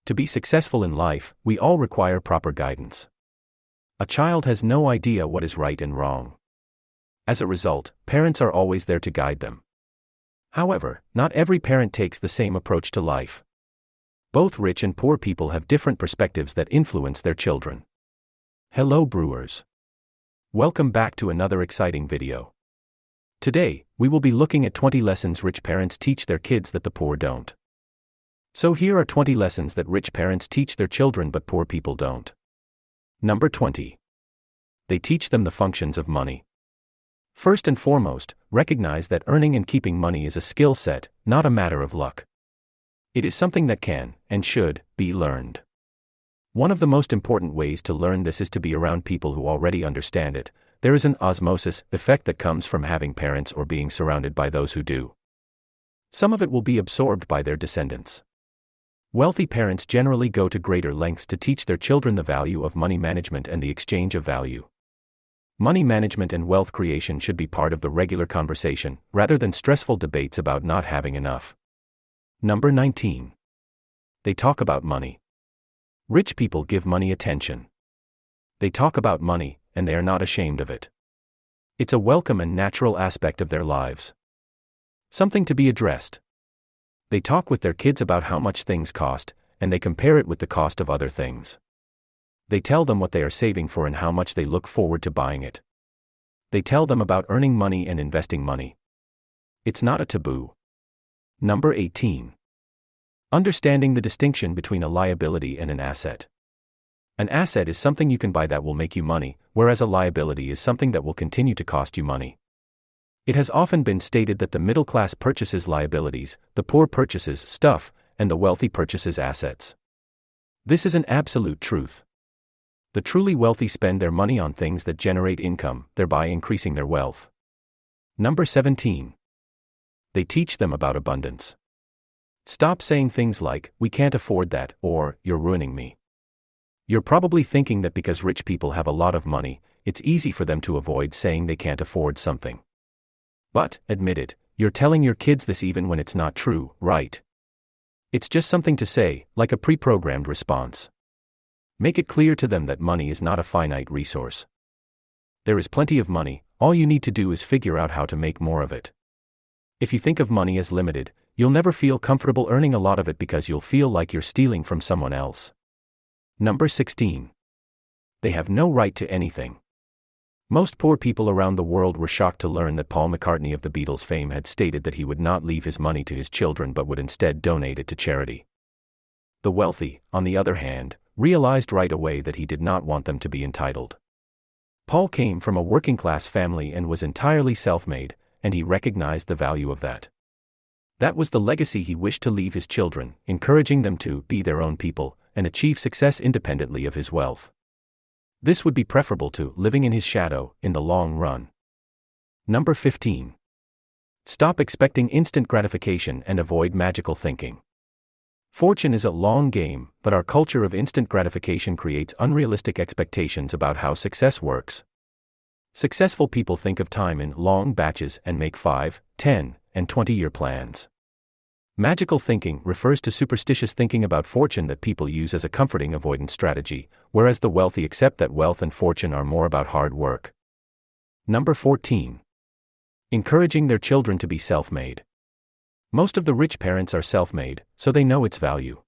To be successful in life, we all require proper guidance. A child has no idea what is right and wrong. As a result, parents are always there to guide them. However, not every parent takes the same approach to life. Both rich and poor people have different perspectives that influence their children. Hello Brewers. Welcome back to another exciting video. Today, we will be looking at 20 lessons rich parents teach their kids that the poor don't. So here are 20 lessons that rich parents teach their children but poor people don't. Number 20. They teach them the functions of money. First and foremost, recognize that earning and keeping money is a skill set, not a matter of luck. It is something that can, and should, be learned. One of the most important ways to learn this is to be around people who already understand it. There is an osmosis effect that comes from having parents or being surrounded by those who do. Some of it will be absorbed by their descendants. Wealthy parents generally go to greater lengths to teach their children the value of money management and the exchange of value. Money management and wealth creation should be part of the regular conversation, rather than stressful debates about not having enough. Number 19. They talk about money. Rich people give money attention. They talk about money, and they are not ashamed of it. It's a welcome and natural aspect of their lives. Something to be addressed. They talk with their kids about how much things cost, and they compare it with the cost of other things. They tell them what they are saving for and how much they look forward to buying it. They tell them about earning money and investing money. It's not a taboo. Number 18. Understanding the distinction between a liability and an asset. An asset is something you can buy that will make you money, whereas a liability is something that will continue to cost you money. It has often been stated that the middle class purchases liabilities, the poor purchases stuff, and the wealthy purchases assets. This is an absolute truth. The truly wealthy spend their money on things that generate income, thereby increasing their wealth. Number 17. They teach them about abundance. Stop saying things like, "We can't afford that," or, "You're ruining me." You're probably thinking that because rich people have a lot of money, it's easy for them to avoid saying they can't afford something. But, admit it, you're telling your kids this even when it's not true, right? It's just something to say, like a pre-programmed response. Make it clear to them that money is not a finite resource. There is plenty of money, all you need to do is figure out how to make more of it. If you think of money as limited, you'll never feel comfortable earning a lot of it because you'll feel like you're stealing from someone else. Number 16. They have no right to anything. Most poor people around the world were shocked to learn that Paul McCartney of the Beatles fame had stated that he would not leave his money to his children but would instead donate it to charity. The wealthy, on the other hand, realized right away that he did not want them to be entitled. Paul came from a working-class family and was entirely self-made, and he recognized the value of that. That was the legacy he wished to leave his children, encouraging them to be their own people and achieve success independently of his wealth. This would be preferable to living in his shadow in the long run. Number 15. Stop expecting instant gratification and avoid magical thinking. Fortune is a long game, but our culture of instant gratification creates unrealistic expectations about how success works. Successful people think of time in long batches and make 5, 10, and 20-year plans. Magical thinking refers to superstitious thinking about fortune that people use as a comforting avoidance strategy, whereas the wealthy accept that wealth and fortune are more about hard work. Number 14. Encouraging their children to be self-made. Most of the rich parents are self-made, so they know its value.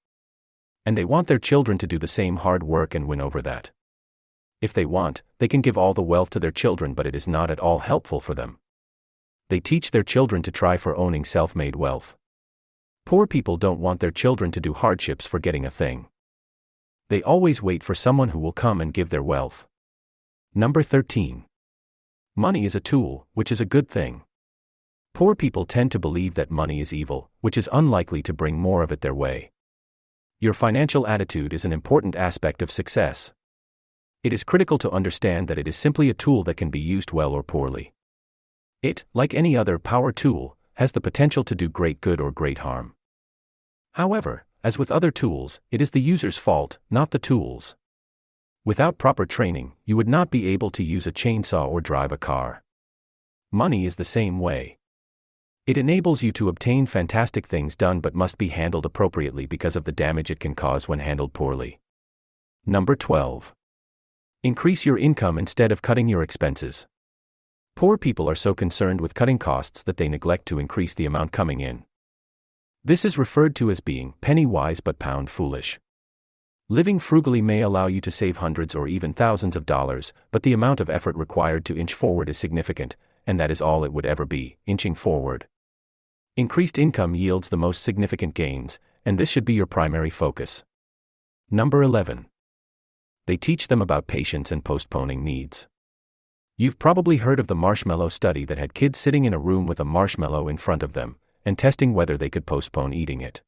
And they want their children to do the same hard work and win over that. If they want, they can give all the wealth to their children, but it is not at all helpful for them. They teach their children to try for owning self-made wealth. Poor people don't want their children to do hardships for getting a thing. They always wait for someone who will come and give their wealth. Number 13. Money is a tool, which is a good thing. Poor people tend to believe that money is evil, which is unlikely to bring more of it their way. Your financial attitude is an important aspect of success. It is critical to understand that it is simply a tool that can be used well or poorly. It, like any other power tool, has the potential to do great good or great harm. However, as with other tools, it is the user's fault, not the tool's. Without proper training, you would not be able to use a chainsaw or drive a car. Money is the same way. It enables you to obtain fantastic things done but must be handled appropriately because of the damage it can cause when handled poorly. Number 12. Increase your income instead of cutting your expenses. Poor people are so concerned with cutting costs that they neglect to increase the amount coming in. This is referred to as being penny wise but pound foolish. Living frugally may allow you to save hundreds or even thousands of dollars, but the amount of effort required to inch forward is significant, and that is all it would ever be, inching forward. Increased income yields the most significant gains, and this should be your primary focus. Number 11. They teach them about patience and postponing needs. You've probably heard of the marshmallow study that had kids sitting in a room with a marshmallow in front of them, and testing whether they could postpone eating it.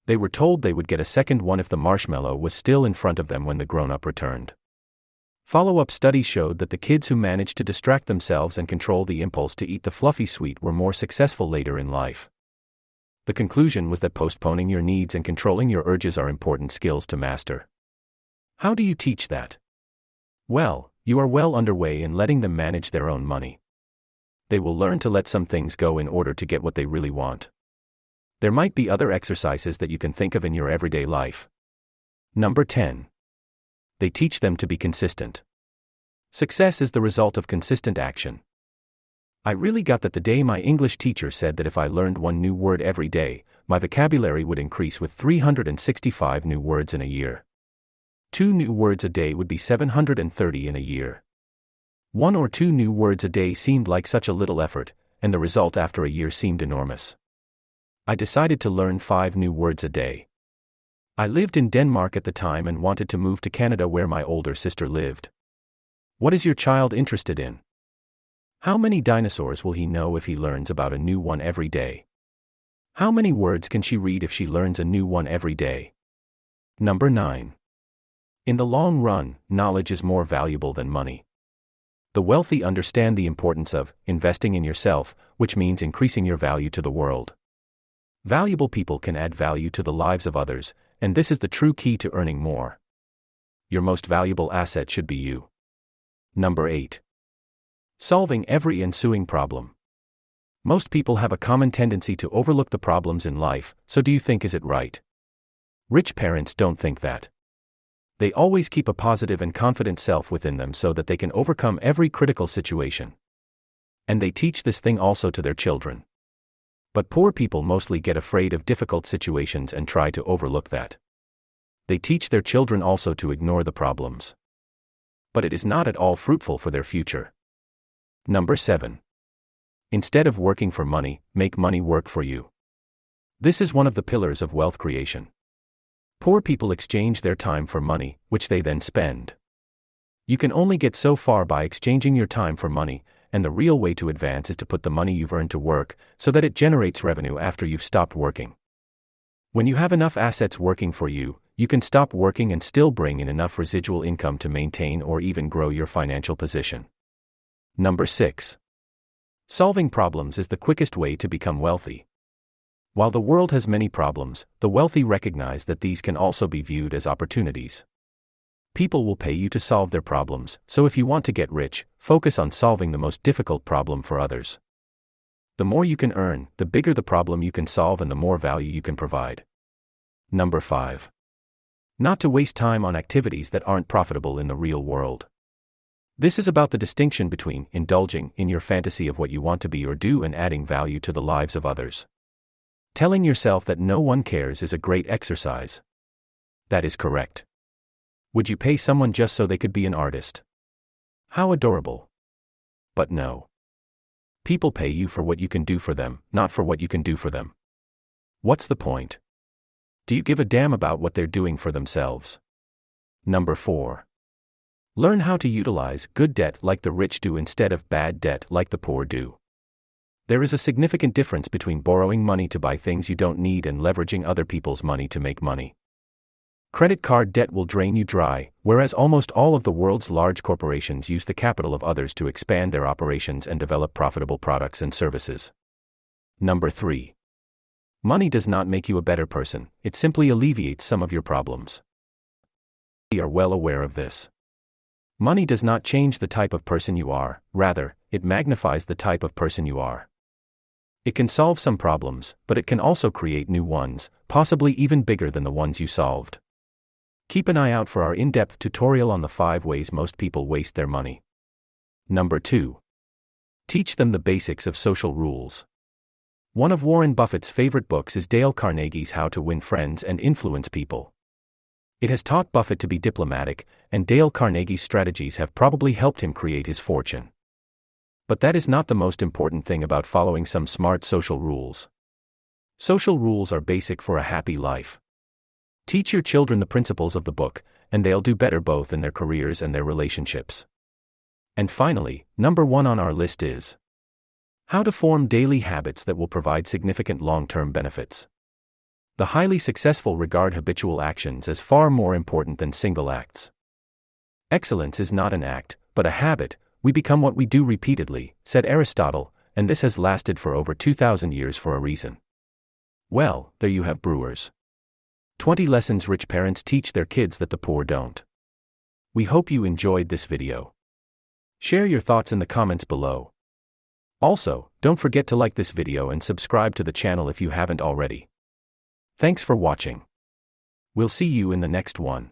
They were told they would get a second one if the marshmallow was still in front of them when the grown-up returned. Follow-up studies showed that the kids who managed to distract themselves and control the impulse to eat the fluffy sweet were more successful later in life. The conclusion was that postponing your needs and controlling your urges are important skills to master. How do you teach that? Well, you are well underway in letting them manage their own money. They will learn to let some things go in order to get what they really want. There might be other exercises that you can think of in your everyday life. Number 10. They teach them to be consistent. Success is the result of consistent action. I really got that the day my English teacher said that if I learned one new word every day, my vocabulary would increase with 365 new words in a year. 2 new words a day would be 730 in a year. 1 or 2 new words a day seemed like such a little effort, and the result after a year seemed enormous. I decided to learn 5 new words a day. I lived in Denmark at the time and wanted to move to Canada where my older sister lived. What is your child interested in? How many dinosaurs will he know if he learns about a new one every day? How many words can she read if she learns a new one every day? Number 9. In the long run, knowledge is more valuable than money. The wealthy understand the importance of investing in yourself, which means increasing your value to the world. Valuable people can add value to the lives of others, and this is the true key to earning more. Your most valuable asset should be you. Number 8. Solving every ensuing problem. Most people have a common tendency to overlook the problems in life, so do you think is it right? Rich parents don't think that. They always keep a positive and confident self within them so that they can overcome every critical situation. And they teach this thing also to their children. But poor people mostly get afraid of difficult situations and try to overlook that. They teach their children also to ignore the problems. But it is not at all fruitful for their future. Number 7. Instead of working for money, make money work for you. This is one of the pillars of wealth creation. Poor people exchange their time for money, which they then spend. You can only get so far by exchanging your time for money, and the real way to advance is to put the money you've earned to work, so that it generates revenue after you've stopped working. When you have enough assets working for you, you can stop working and still bring in enough residual income to maintain or even grow your financial position. Number 6. Solving problems is the quickest way to become wealthy. While the world has many problems, the wealthy recognize that these can also be viewed as opportunities. People will pay you to solve their problems, so if you want to get rich, focus on solving the most difficult problem for others. The more you can earn, the bigger the problem you can solve and the more value you can provide. Number 5. Not to waste time on activities that aren't profitable in the real world. This is about the distinction between indulging in your fantasy of what you want to be or do and adding value to the lives of others. Telling yourself that no one cares is a great exercise. That is correct. Would you pay someone just so they could be an artist? How adorable. But no. People pay you for what you can do for them, not for what you can do for them. What's the point? Do you give a damn about what they're doing for themselves? Number 4. Learn how to utilize good debt like the rich do instead of bad debt like the poor do. There is a significant difference between borrowing money to buy things you don't need and leveraging other people's money to make money. Credit card debt will drain you dry, whereas almost all of the world's large corporations use the capital of others to expand their operations and develop profitable products and services. Number 3. Money does not make you a better person, it simply alleviates some of your problems. We are well aware of this. Money does not change the type of person you are, rather, it magnifies the type of person you are. It can solve some problems, but it can also create new ones, possibly even bigger than the ones you solved. Keep an eye out for our in-depth tutorial on the 5 ways most people waste their money. Number 2. Teach them the basics of social rules. One of Warren Buffett's favorite books is Dale Carnegie's How to Win Friends and Influence People. It has taught Buffett to be diplomatic, and Dale Carnegie's strategies have probably helped him create his fortune. But that is not the most important thing about following some smart social rules. Social rules are basic for a happy life. Teach your children the principles of the book, and they'll do better both in their careers and their relationships. And finally, number 1 on our list is how to form daily habits that will provide significant long-term benefits. The highly successful regard habitual actions as far more important than single acts. Excellence is not an act, but a habit. We become what we do repeatedly, said Aristotle, and this has lasted for over 2,000 years for a reason. Well, there you have Brewers. 20 lessons rich parents teach their kids that the poor don't. We hope you enjoyed this video. Share your thoughts in the comments below. Also, don't forget to like this video and subscribe to the channel if you haven't already. Thanks for watching. We'll see you in the next one.